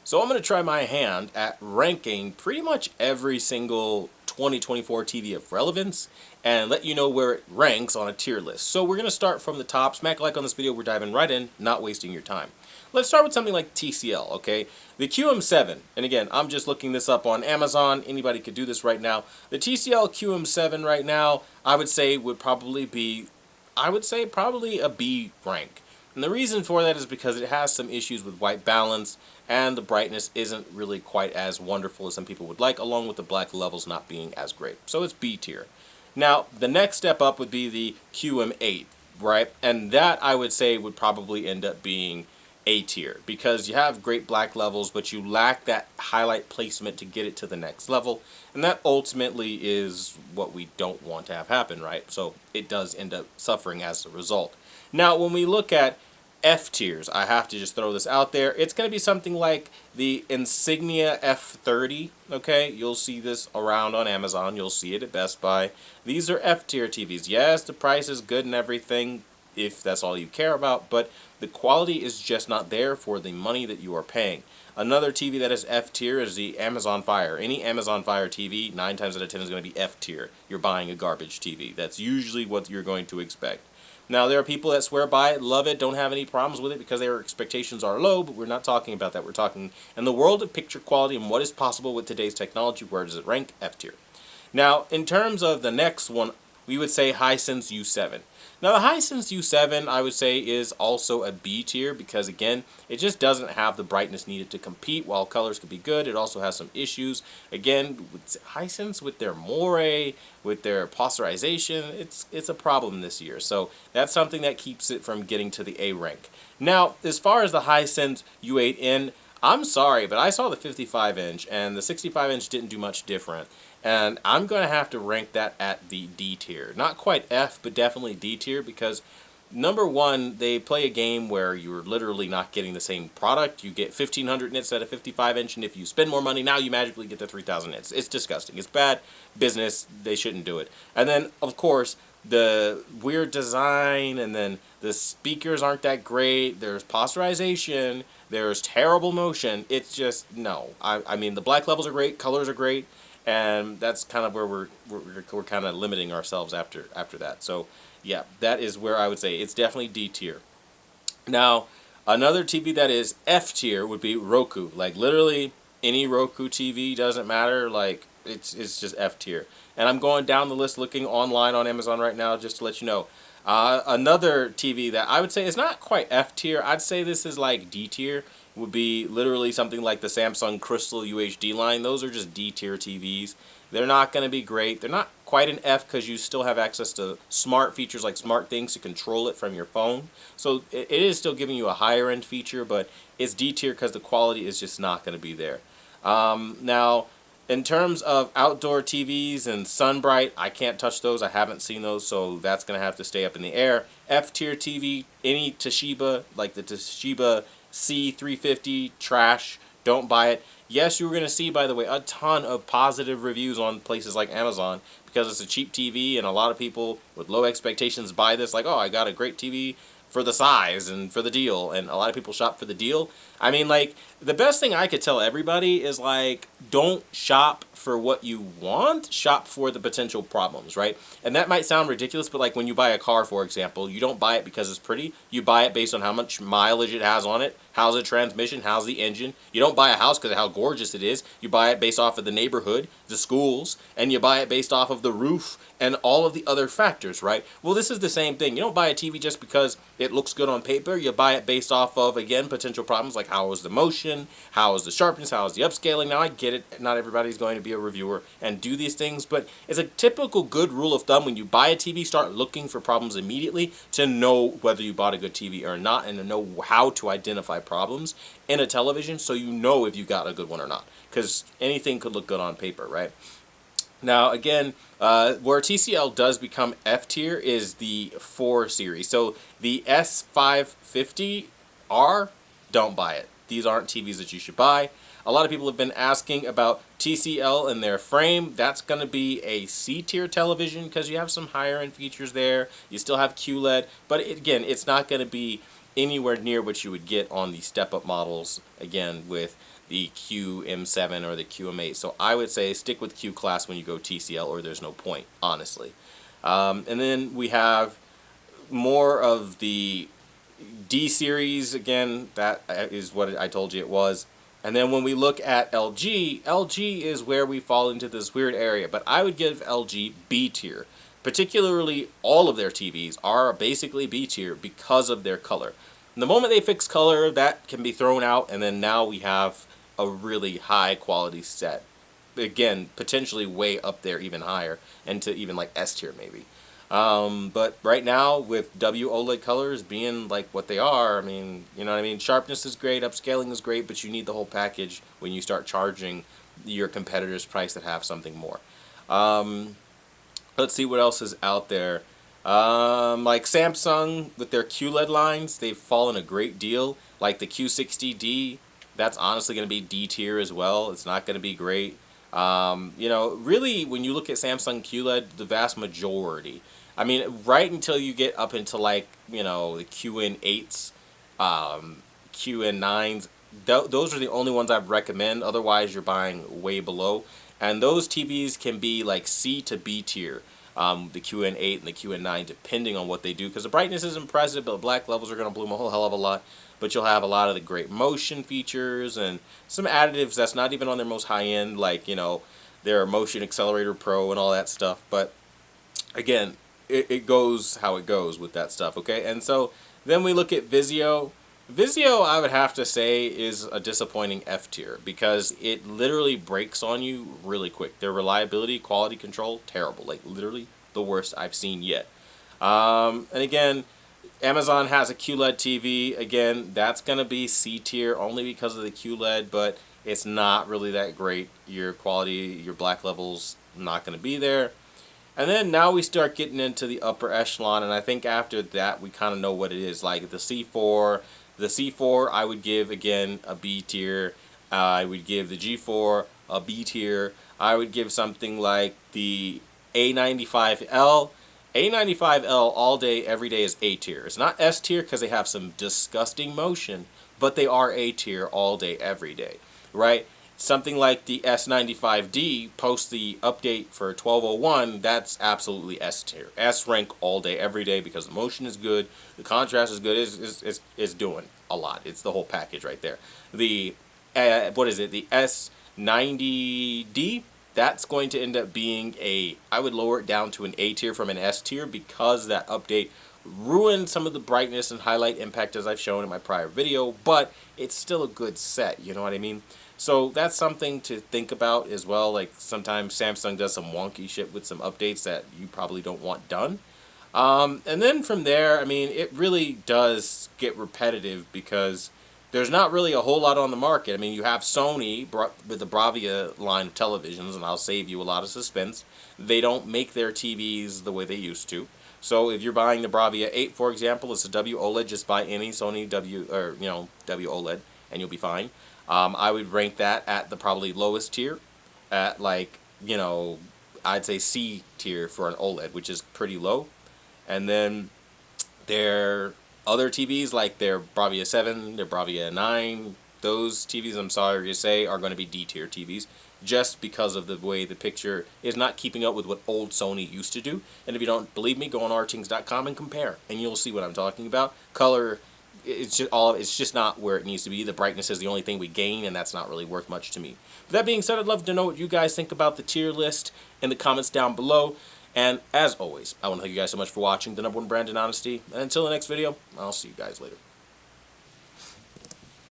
So I'm going to try my hand at ranking pretty much every single 2024 TV of relevance and let you know where it ranks on a tier list. So we're going to start from the top. Smack a like on this video. We're diving right in, not wasting your time. Let's start with something like TCL, okay? The QM7, and again, I'm just looking this up on Amazon. Anybody could do this right now. The TCL QM7 right now, I would say would probably be, probably a B rank. And the reason for that is because it has some issues with white balance and the brightness isn't really quite as wonderful as some people would like, along with the black levels not being as great. So it's B tier. Now, the next step up would be the QM8, right? And that I would say would probably end up being A tier because you have great black levels, but you lack that highlight placement to get it to the next level. And that ultimately is what we don't want to have happen, right? So it does end up suffering as a result. Now, when we look at F tiers, I have to just throw this out there. It's going to be something like the Insignia F30, okay? You'll see this around on Amazon. You'll see it at Best Buy. These are F tier TVs. Yes, the price is good and everything if that's all you care about, but the quality is just not there for the money that you are paying. Another TV that is F tier is the Amazon Fire. Any Amazon Fire TV, 9 times out of 10 is going to be F tier. You're buying a garbage TV. That's usually what you're going to expect. Now, there are people that swear by it, love it, don't have any problems with it because their expectations are low, but we're not talking about that. We're talking in the world of picture quality and what is possible with today's technology. Where does it rank? F tier. Now, in terms of the next one, we would say Hisense U7. Now, the Hisense U7, I would say, is also a B tier because, again, it just doesn't have the brightness needed to compete. While colors could be good, it also has some issues. Again, with Hisense, with their moire, with their posterization, it's a problem this year. So that's something that keeps it from getting to the A rank. Now, as far as the Hisense U8N, I'm sorry, but I saw the 55-inch, and the 65-inch didn't do much different. And I'm going to have to rank that at the D tier. Not quite F, but definitely D tier because, number one, they play a game where you're literally not getting the same product. You get 1,500 nits at a 55-inch, and if you spend more money, now you magically get the 3,000 nits. It's disgusting. It's bad business. They shouldn't do it. And then, of course, the weird design, and then the speakers aren't that great. There's posterization. There's terrible motion. It's just, no. I mean, the black levels are great. Colors are great. And that's kind of where we're kind of limiting ourselves after that. So, yeah, that is where I would say it's definitely D tier. Now, another TV that is F tier would be Roku. Like, literally, any Roku TV, doesn't matter. Like, it's just F tier. And I'm going down the list looking online on Amazon right now just to let you know. Another TV that I would say is not quite F tier. I'd say this is like D tier. Would be literally something like the Samsung Crystal UHD line. Those are just D tier TVs. They're not going to be great. They're not quite an F because you still have access to smart features like smart things to control it from your phone. So it is still giving you a higher end feature, but it's D tier because the quality is just not going to be there. Now, in terms of outdoor TVs and Sunbright, I can't touch those. I haven't seen those, so that's going to have to stay up in the air. F tier TV, any Toshiba, like the Toshiba C350, trash, don't buy it. Yes, you were going to see, by the way, a ton of positive reviews on places like Amazon because it's a cheap TV and a lot of people with low expectations buy this like, oh, I got a great TV for the size and for the deal, and a lot of people shop for the deal. I mean, like, the best thing I could tell everybody is, like, don't shop for what you want, shop for the potential problems, right? And that might sound ridiculous, but, like, when you buy a car, for example, you don't buy it because it's pretty. You buy it based on how much mileage it has on it, how's the transmission, how's the engine. You don't buy a house because of how gorgeous it is. You buy it based off of the neighborhood, the schools, and you buy it based off of the roof and all of the other factors, right? Well, this is the same thing. You don't buy a TV just because it looks good on paper. You buy it based off of, again, potential problems like how is the motion, how is the sharpness, how is the upscaling. Now, I get it. Not everybody's going to be a reviewer and do these things, but it's a typical good rule of thumb when you buy a TV, start looking for problems immediately to know whether you bought a good TV or not and to know how to identify problems in a television so you know if you got a good one or not, because anything could look good on paper, right? Now, again, where TCL does become F tier is the 4 series. So the S550R, don't buy it. These aren't TVs that you should buy. A lot of people have been asking about TCL and their frame. That's going to be a C tier television because you have some higher end features there. You still have QLED, but again, it's not going to be anywhere near what you would get on the step-up models, again, with the QM7 or the QM8. So I would say stick with Q class when you go TCL, or there's no point, honestly. And then we have more of the D series. Again, that is what I told you it was. And then when we look at LG, LG is where we fall into this weird area. But I would give LG B tier. Particularly, all of their TVs are basically B tier because of their color. And the moment they fix color, that can be thrown out, and then now we have a really high quality set. Again, potentially way up there, even higher, and to even like S tier maybe. But right now, with WOLED colors being like what they are, I mean, you know what I mean? Sharpness is great, upscaling is great, but you need the whole package when you start charging your competitor's price that have something more. Let's see what else is out there. Like Samsung with their QLED lines, they've fallen a great deal. Like the Q60D, that's honestly going to be D tier as well. It's not going to be great. You know, really, when you look at Samsung QLED, the vast majority, I mean, right until you get up into like, you know, the QN8s, QN9s, those are the only ones I'd recommend. Otherwise, you're buying way below. And those TVs can be like C to B tier, the QN8 and the QN9, depending on what they do. Because the brightness is impressive, but black levels are going to bloom a whole hell of a lot. But you'll have a lot of the great motion features and some additives that's not even on their most high end, like, you know, their Motion Accelerator Pro and all that stuff. But again, it goes how it goes with that stuff, okay? And so then we look at Vizio. Vizio, I would have to say, is a disappointing F tier because it literally breaks on you really quick. Their reliability, quality control, terrible. Like, literally the worst I've seen yet. And again, Amazon has a QLED TV. Again, that's going to be C tier only because of the QLED, but it's not really that great. Your quality, your black levels, not going to be there. And then now we start getting into the upper echelon, and I think after that we kind of know what it is. Like the C4, I would give, again, a B tier. I would give the G4 a B tier. I would give something like the A95L. A95L all day, every day is A tier. It's not S tier because they have some disgusting motion, but they are A tier all day, every day, right? Something like the S95D, post the update for 1201, that's absolutely S tier. S rank all day, every day, because the motion is good, the contrast is good, it's doing a lot. It's the whole package right there. The, what is it, the S90D, that's going to end up being I would lower it down to an A tier from an S tier because that update ruined some of the brightness and highlight impact as I've shown in my prior video, but it's still a good set, you know what I mean? So that's something to think about as well. Like sometimes Samsung does some wonky shit with some updates that you probably don't want done. And then from there, I mean, it really does get repetitive because there's not really a whole lot on the market. I mean, you have Sony with the Bravia line of televisions, and I'll save you a lot of suspense. They don't make their TVs the way they used to. So if you're buying the Bravia 8, for example, it's a WOLED. Just buy any Sony WOLED, and you'll be fine. I would rank that at the probably lowest tier, at like, you know, I'd say C tier for an OLED, which is pretty low. And then their other TVs, like their Bravia 7, their Bravia 9, those TVs, I'm sorry to say, are going to be D tier TVs, just because of the way the picture is not keeping up with what old Sony used to do. And if you don't believe me, go on rtings.com and compare, and you'll see what I'm talking about. Color, it's just not where it needs to be. The brightness is the only thing we gain, and that's not really worth much to me. With that being said, I'd love to know what you guys think about the tier list in the comments down below. And as always, I want to thank you guys so much for watching the #1 brand in honesty. And until the next video, I'll see you guys later.